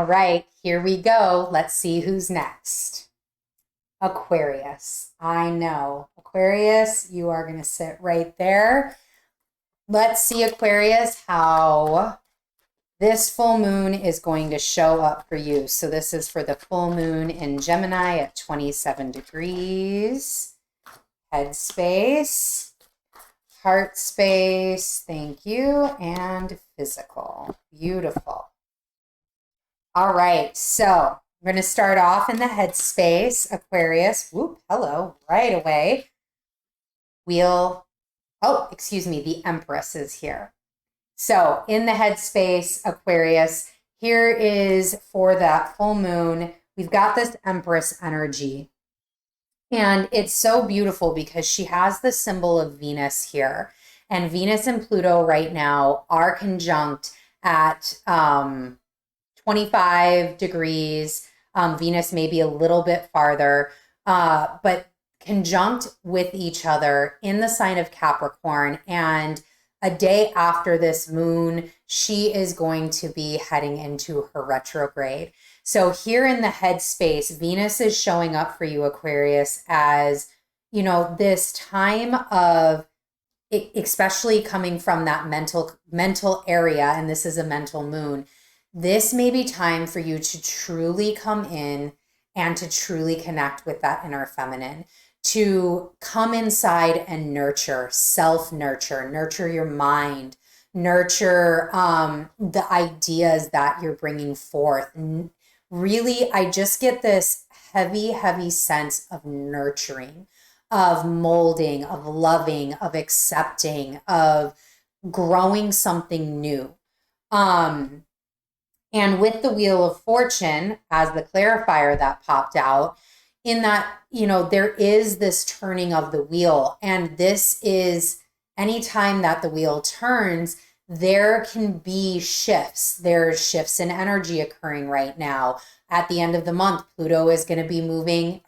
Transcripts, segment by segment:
All right, here we go. Let's see who's next. Aquarius. I know. Aquarius, you are going to sit right there. Let's see, Aquarius, how this full moon is going to show up for you. So this is for the full moon in Gemini at 27 degrees. Head space, heart space, thank you, and physical. Beautiful. All right, so we're going to start off in the head space, Aquarius. Whoop, hello, right away. The Empress is here. So in the headspace, Aquarius, here is for that full moon, we've got this Empress energy. And it's so beautiful because she has the symbol of Venus here. And Venus and Pluto right now are conjunct at 25 degrees. Venus may be a little bit farther, but conjunct with each other in the sign of Capricorn. And a day after this moon, she is going to be heading into her retrograde. So here in the headspace, Venus is showing up for you, Aquarius, as, you know, this time of, especially coming from that mental area, and this is a mental moon, this may be time for you to truly come in and to truly connect with that inner feminine, to come inside and nurture, self-nurture, nurture your mind, nurture the ideas that you're bringing forth. Really, I just get this heavy, heavy sense of nurturing, of molding, of loving, of accepting, of growing something new. And with the Wheel of Fortune as the clarifier that popped out, in that, you know, there is this turning of the wheel. And this is anytime that the wheel turns, there can be shifts. There's shifts in energy occurring right now. At the end of the month, Jupiter is going to be moving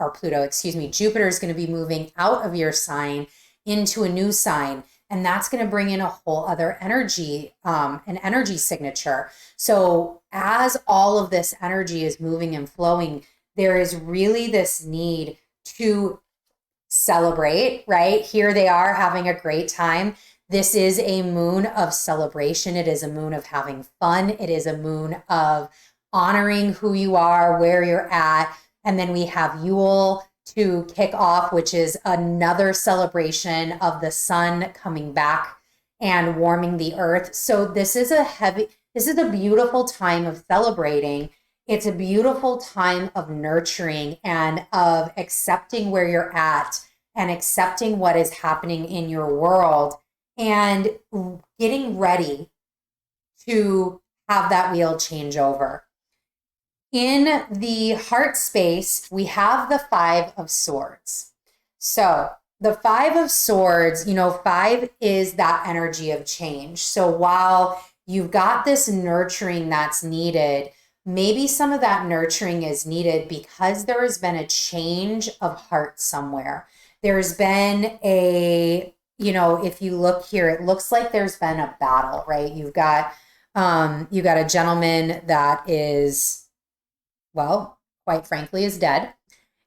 out of your sign into a new sign. And that's going to bring in a whole other energy, an energy signature. So as all of this energy is moving and flowing, there is really this need to celebrate, right? Here they are having a great time. This is a moon of celebration. It is a moon of having fun. It is a moon of honoring who you are, where you're at. And then we have Yule to kick off, which is another celebration of the sun coming back and warming the earth. So this is a beautiful time of celebrating. It's a beautiful time of nurturing and of accepting where you're at and accepting what is happening in your world and getting ready to have that wheel change over. In the heart space, we have the Five of Swords. So the Five of Swords, you know, 5 is that energy of change. So while you've got this nurturing that's needed, maybe some of that nurturing is needed because there has been a change of heart somewhere. There's been if you look here, it looks like there's been a battle, right? You've got a gentleman that is, well, quite frankly, is dead.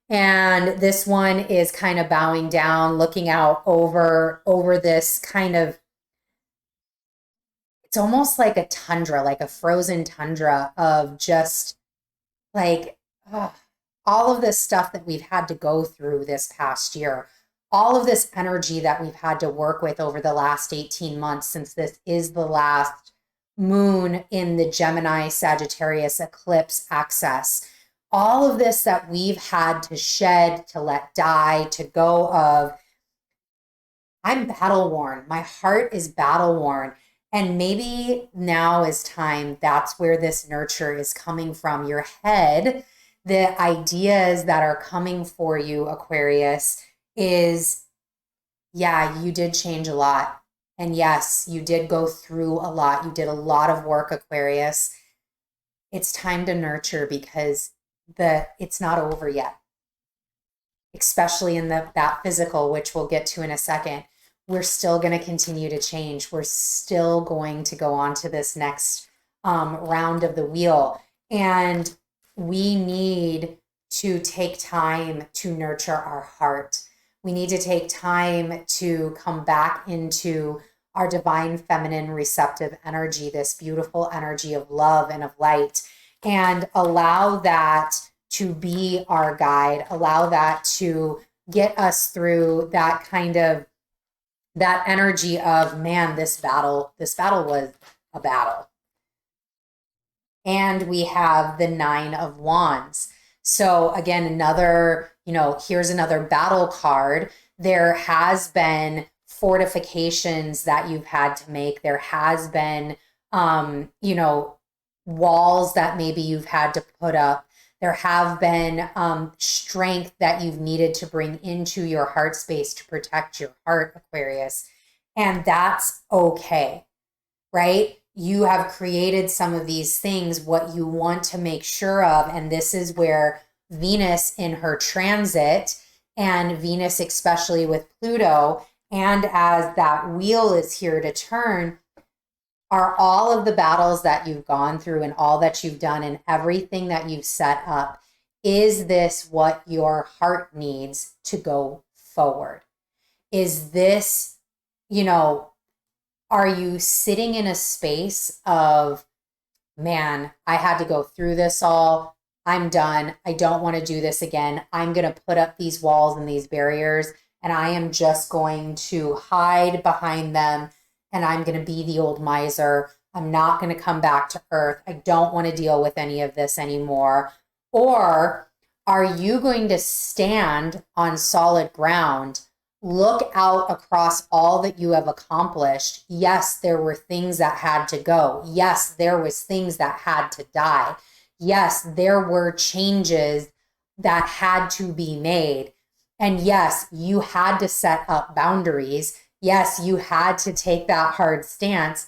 And this one is kind of bowing down, looking out over this kind of, it's almost like a tundra, like a frozen tundra of just like all of this stuff that we've had to go through this past year, all of this energy that we've had to work with over the last 18 months, since this is the last moon in the Gemini Sagittarius eclipse axis. All of this that we've had to shed, to let die, to go of, I'm battle worn. My heart is battle worn. And maybe now is time, that's where this nurture is coming from. Your head, the ideas that are coming for you, Aquarius, is, yeah, you did change a lot. And yes, you did go through a lot. You did a lot of work, Aquarius. It's time to nurture because it's not over yet, especially in that physical, which we'll get to in a second. We're still going to continue to change. We're still going to go on to this next round of the wheel. And we need to take time to nurture our heart. We need to take time to come back into our divine feminine receptive energy, this beautiful energy of love and of light, and allow that to be our guide, allow that to get us through that kind of that energy of, man, this battle was a battle. And we have the 9 of Wands. So again, another, here's another battle card. There has been fortifications that you've had to make. There has been, walls that maybe you've had to put up. There have been strength that you've needed to bring into your heart space to protect your heart, Aquarius. And that's okay, right? You have created some of these things, what you want to make sure of. And this is where Venus in her transit, and Venus, especially with Pluto, and as that wheel is here to turn, are all of the battles that you've gone through and all that you've done and everything that you've set up. Is this what your heart needs to go forward? Is this, are you sitting in a space of, man, I had to go through this all. I'm done. I don't want to do this again. I'm going to put up these walls and these barriers, and I am just going to hide behind them, and I'm going to be the old miser. I'm not going to come back to earth. I don't want to deal with any of this anymore. Or are you going to stand on solid ground, look out across all that you have accomplished? Yes, there were things that had to go. Yes, there was things that had to die. Yes, there were changes that had to be made. And yes, you had to set up boundaries. Yes, you had to take that hard stance.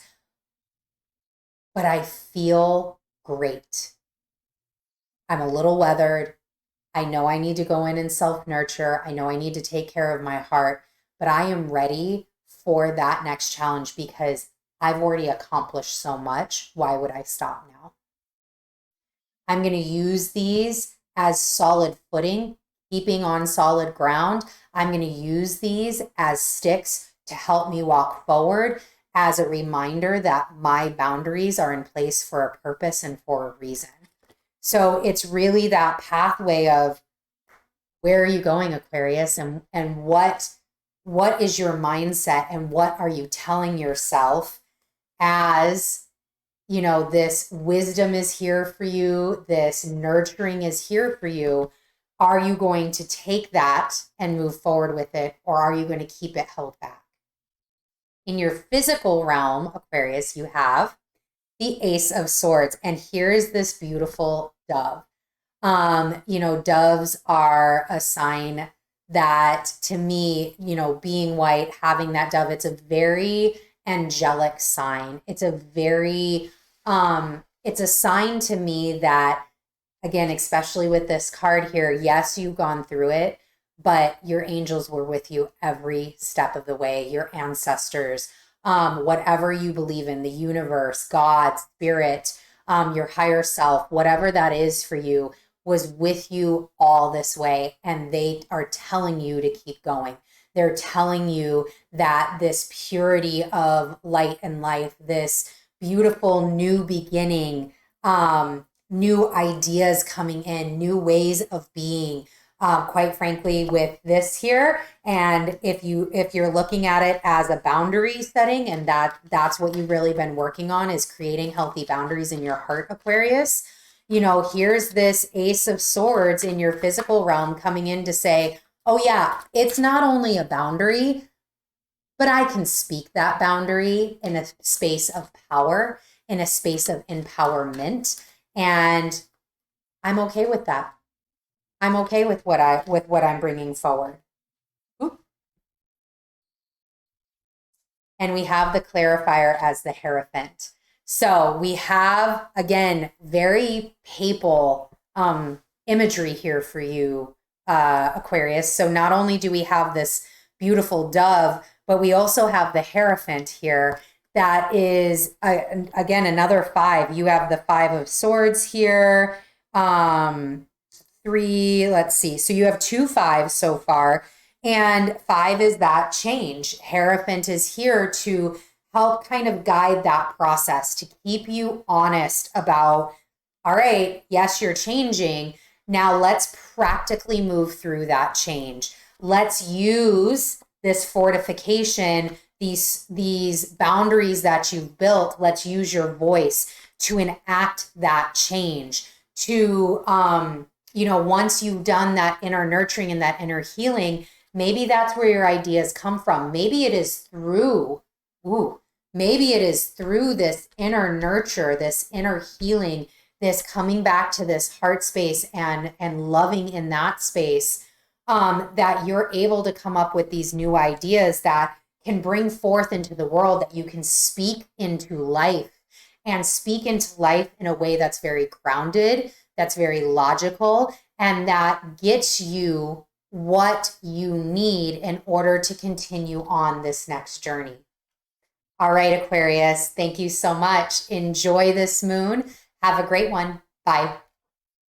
But I feel great. I'm a little weathered. I know I need to go in and self-nurture. I know I need to take care of my heart, but I am ready for that next challenge because I've already accomplished so much. Why would I stop now? I'm going to use these as solid footing, keeping on solid ground. I'm going to use these as sticks to help me walk forward, as a reminder that my boundaries are in place for a purpose and for a reason. So it's really that pathway of, where are you going, Aquarius? And what is your mindset, and what are you telling yourself as, this wisdom is here for you, this nurturing is here for you? Are you going to take that and move forward with it, or are you going to keep it held back? In your physical realm, Aquarius, you have the Ace of Swords, and here's this beautiful dove. Doves are a sign that, to me, being white, having that dove, it's a very angelic sign. It's a very, it's a sign to me that, again, especially with this card here, yes, you've gone through it, but your angels were with you every step of the way, your ancestors, whatever you believe in, the universe, God, spirit, your higher self, whatever that is for you, was with you all this way. And they are telling you to keep going. They're telling you that this purity of light and life, this beautiful new beginning, new ideas coming in, new ways of being, quite frankly, with this here. And if you're looking at it as a boundary setting, and that's what you've really been working on, is creating healthy boundaries in your heart, Aquarius. Here's this Ace of Swords in your physical realm coming in to say, oh yeah, it's not only a boundary, but I can speak that boundary in a space of power, in a space of empowerment. And I'm okay with that. I'm okay with what I'm bringing forward. Oop. And we have the clarifier as the Hierophant. So we have, again, very papal imagery here for you, Aquarius. So not only do we have this beautiful dove, but we also have the Hierophant here that is, again, another 5. You have the 5 of Swords here. 3, let's see. So you have 2 5s so far. And 5 is that change. Hierophant is here to help kind of guide that process, to keep you honest about, all right, yes, you're changing. Now let's practically move through that change. Let's use this fortification, these boundaries that you've built. Let's use your voice to enact that change, to, once you've done that inner nurturing and that inner healing, maybe that's where your ideas come from. Maybe it is through, maybe it is through this inner nurture, this inner healing, this coming back to this heart space and loving in that space, that you're able to come up with these new ideas that can bring forth into the world, that you can speak into life, and speak into life in a way that's very grounded, that's very logical, and that gets you what you need in order to continue on this next journey. All right, Aquarius, thank you so much. Enjoy this moon. Have a great one. Bye.